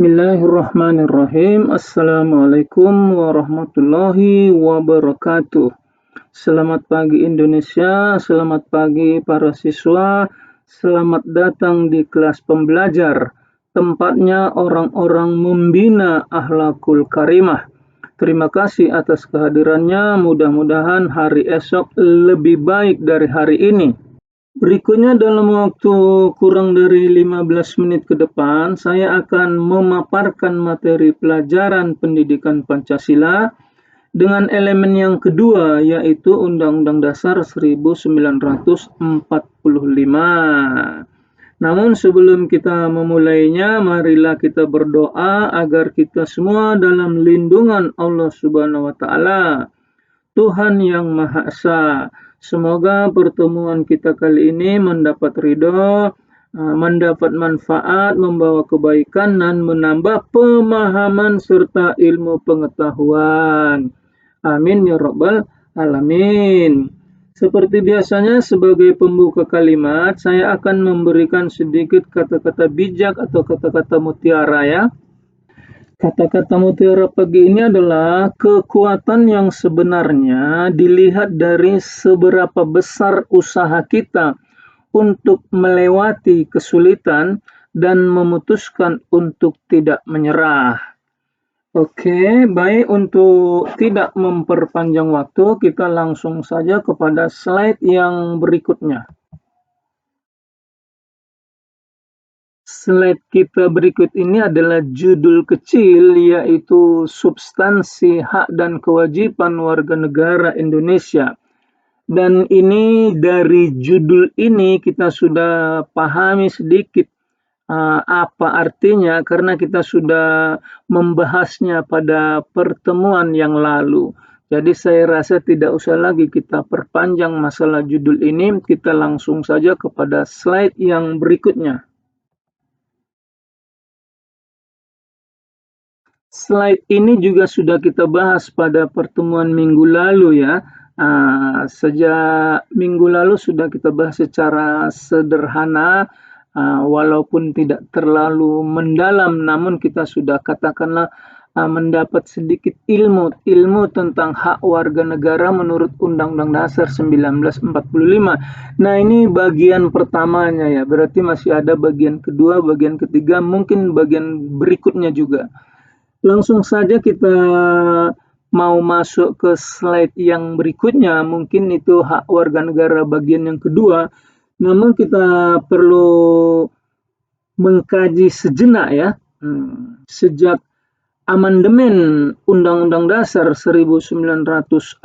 Bismillahirrahmanirrahim. Assalamualaikum warahmatullahi wabarakatuh. Selamat pagi Indonesia, selamat pagi para siswa, selamat datang di kelas pembelajar. Tempatnya orang-orang membina akhlakul karimah. Terima kasih atas kehadirannya, mudah-mudahan hari esok lebih baik dari hari ini. Berikutnya dalam waktu kurang dari 15 menit ke depan, saya akan memaparkan materi pelajaran pendidikan Pancasila dengan elemen yang kedua, yaitu Undang-Undang Dasar 1945. Namun sebelum kita memulainya, marilah kita berdoa agar kita semua dalam lindungan Allah Subhanahu wa Ta'ala, Tuhan yang Maha Esa. Semoga pertemuan kita kali ini mendapat ridho, mendapat manfaat, membawa kebaikan, dan menambah pemahaman serta ilmu pengetahuan. Amin ya rabbal alamin. Seperti biasanya sebagai pembuka kalimat, saya akan memberikan sedikit kata-kata bijak atau kata-kata mutiara ya. Kata-kata mutiara pagi ini adalah kekuatan yang sebenarnya dilihat dari seberapa besar usaha kita untuk melewati kesulitan dan memutuskan untuk tidak menyerah. Oke, baik, untuk tidak memperpanjang waktu, kita langsung saja kepada slide yang berikutnya. Slide kita berikut ini adalah judul kecil, yaitu substansi hak dan kewajiban warga negara Indonesia. Dan ini dari judul ini kita sudah pahami sedikit apa artinya, karena kita sudah membahasnya pada pertemuan yang lalu. Jadi saya rasa tidak usah lagi kita perpanjang masalah judul ini, kita langsung saja kepada slide yang berikutnya. Slide ini juga sudah kita bahas pada pertemuan minggu lalu ya. Sejak minggu lalu sudah kita bahas secara sederhana, walaupun tidak terlalu mendalam, namun kita sudah katakanlah mendapat sedikit ilmu tentang hak warga negara menurut Undang-Undang Dasar 1945. Nah, ini bagian pertamanya ya, berarti masih ada bagian kedua, bagian ketiga, mungkin bagian berikutnya juga. Langsung saja kita mau masuk ke slide yang berikutnya, mungkin itu hak warga negara bagian yang kedua. Namun kita perlu mengkaji sejenak ya, sejak amandemen Undang-Undang Dasar 1945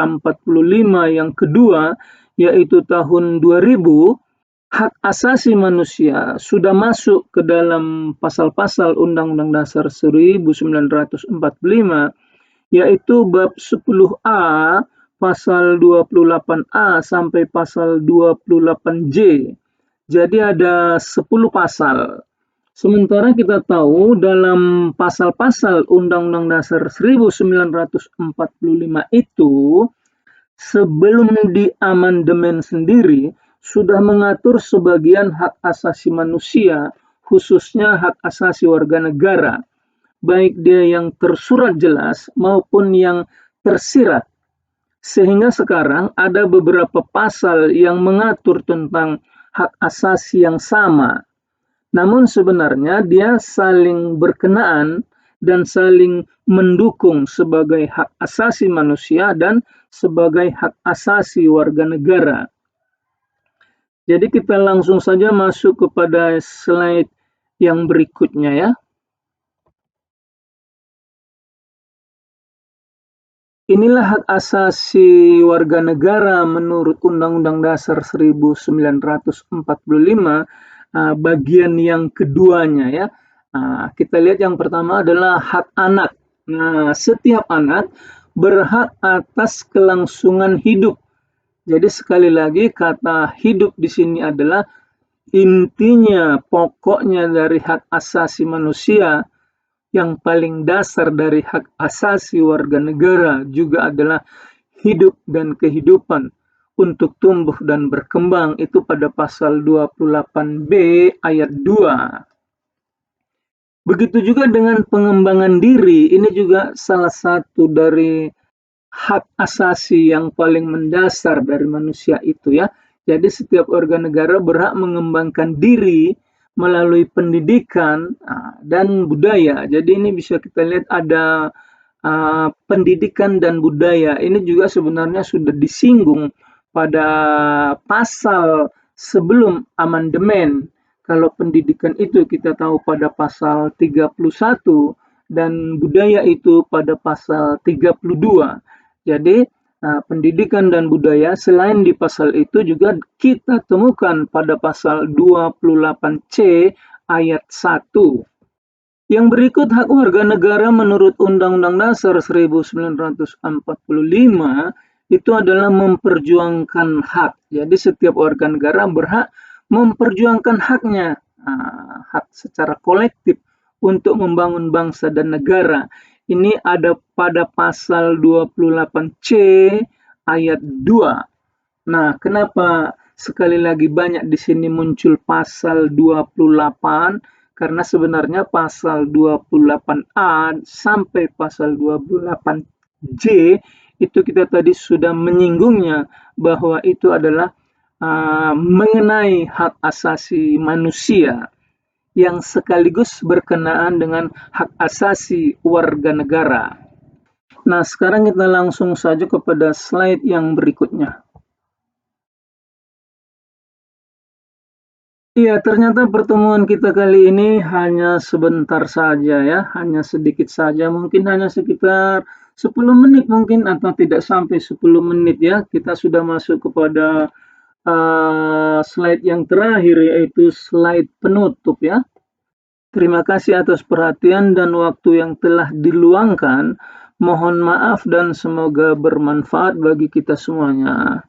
yang kedua, yaitu tahun 2000, hak asasi manusia sudah masuk ke dalam pasal-pasal Undang-Undang Dasar 1945, yaitu bab 10A, pasal 28A sampai pasal 28J. Jadi ada 10 pasal. Sementara kita tahu dalam pasal-pasal Undang-Undang Dasar 1945 itu, sebelum diamandemen sendiri, sudah mengatur sebagian hak asasi manusia, khususnya hak asasi warga negara, baik dia yang tersurat jelas maupun yang tersirat. Sehingga sekarang ada beberapa pasal yang mengatur tentang hak asasi yang sama. Namun sebenarnya dia saling berkenaan dan saling mendukung sebagai hak asasi manusia dan sebagai hak asasi warga negara. Jadi kita langsung saja masuk kepada slide yang berikutnya ya. Inilah hak asasi warga negara menurut Undang-Undang Dasar 1945, bagian yang keduanya ya. Kita lihat yang pertama adalah hak anak. Nah, setiap anak berhak atas kelangsungan hidup. Jadi sekali lagi kata hidup di sini adalah intinya, pokoknya dari hak asasi manusia. Yang paling dasar dari hak asasi warga negara juga adalah hidup dan kehidupan untuk tumbuh dan berkembang, itu pada pasal 28B ayat 2. Begitu juga dengan pengembangan diri, ini juga salah satu dari hak asasi yang paling mendasar dari manusia itu ya. Jadi setiap warga negara berhak mengembangkan diri melalui pendidikan dan budaya. Jadi ini bisa kita lihat ada pendidikan dan budaya. Ini juga sebenarnya sudah disinggung pada pasal sebelum amandemen. Kalau pendidikan itu kita tahu pada pasal 31 dan budaya itu pada pasal 32. Jadi pendidikan dan budaya selain di pasal itu juga kita temukan pada pasal 28C ayat 1. Yang berikut hak warga negara menurut Undang-Undang Dasar 1945 itu adalah memperjuangkan hak. Jadi setiap warga negara berhak memperjuangkan haknya, hak secara kolektif untuk membangun bangsa dan negara. Ini ada pada pasal 28C ayat 2. Nah, kenapa sekali lagi banyak di sini muncul pasal 28? Karena sebenarnya pasal 28A sampai pasal 28J itu kita tadi sudah menyinggungnya bahwa itu adalah mengenai hak asasi manusia yang sekaligus berkenaan dengan hak asasi warga negara. Nah, sekarang kita langsung saja kepada slide yang berikutnya. Iya, ternyata pertemuan kita kali ini hanya sebentar saja ya, hanya sedikit saja, mungkin hanya sekitar 10 menit mungkin atau tidak sampai 10 menit ya. Kita sudah masuk kepada slide yang terakhir yaitu slide penutup ya. Terima kasih atas perhatian dan waktu yang telah diluangkan. Mohon maaf dan semoga bermanfaat bagi kita semuanya.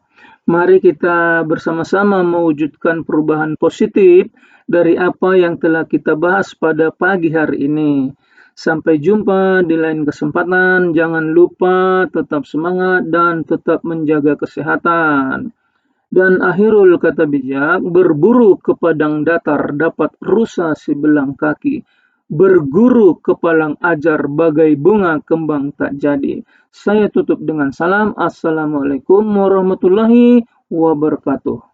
Mari kita bersama-sama mewujudkan perubahan positif dari apa yang telah kita bahas pada pagi hari ini. Sampai jumpa di lain kesempatan. Jangan lupa tetap semangat dan tetap menjaga kesehatan. Dan akhirul kata bijak, berburu ke padang datar dapat rusa sebelang kaki. Berguru ke palang ajar bagai bunga kembang tak jadi. Saya tutup dengan salam. Assalamualaikum warahmatullahi wabarakatuh.